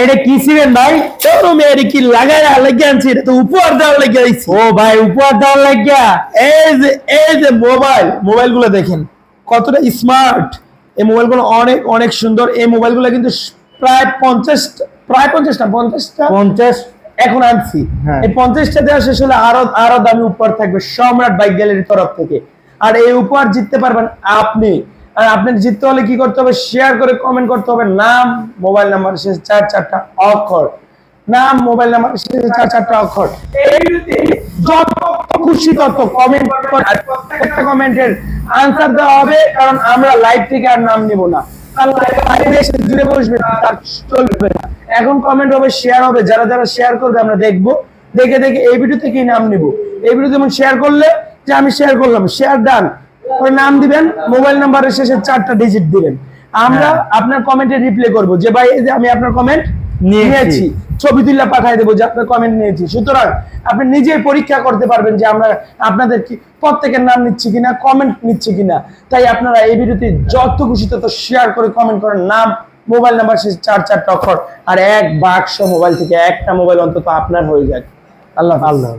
এটা কি ছিলেন ভাই? মেয়ের কি লাগাই লাগিয়ে আনছি, এটা তো উপহার দেওয়ার লাগিয়ে আইছি। ও ভাই, উপহার দেওয়ার লাগিয়া? এই যে মোবাইল গুলো দেখেন কতটা স্মার্ট। এই মোবাইল গুলো অনেক অনেক সুন্দর। এই মোবাইল গুলো কিন্তু প্রায় 50টা 50 এখন আনছি। হ্যাঁ। এই 50টা দেওয়া শেষ হলে আরো দামি উপহার থাকবে সম্রাট বাইক গ্যালারির তরফ থেকে। আর এই উপহার জিততে পারবেন আপনি। আর আপনি জিততে হলে কি করতে হবে? শেয়ার করে কমেন্ট করতে হবে নাম, মোবাইল নাম্বার শেষ 4টা অক্ষর। নাম, মোবাইল নাম্বার শেষ 4টা অক্ষর। যত খুশি তত কমেন্ট করে প্রত্যেকটা কমেন্টের আনসার দেওয়া হবে, কারণ আমরা লাইভ থেকে আর নাম নিব না। জুড়ে বসবে তার চলবে না। এখন কমেন্ট হবে, শেয়ার হবে। যারা যারা শেয়ার করবে আমরা দেখবো, দেখে এই ভিডিও থেকেই নাম নিব। এই ভিডিও যেমন শেয়ার করলে যে আমি শেয়ার করলাম, শেয়ার ডান, ওই নাম দিবেন, মোবাইল নাম্বারের শেষে 4টা ডিজিট দিবেন। আমরা আপনার কমেন্টে রিপ্লাই করব যে ভাই এই যে আমি আপনার কমেন্ট নিয়েছি, ছবি তুলে পাঠিয়ে দেবো যে আপনার কমেন্ট নিয়েছি। সুতরাং আপনি নিজেই পরীক্ষা করতে পারবেন যে আমরা আপনাদের প্রত্যেকের নাম নিচ্ছি কিনা, কমেন্ট নিচ্ছি কিনা। তাই আপনারা এই ভিডিওতে যত খুশি তত শেয়ার করে কমেন্ট করেন নাম, মোবাইল নাম্বার শেষে 4টা অক্ষর। আর 1 বাক্স মোবাইল থেকে একটা মোবাইল অন্তত আপনার হয়ে যায়। আল্লাহ আল্লাহ।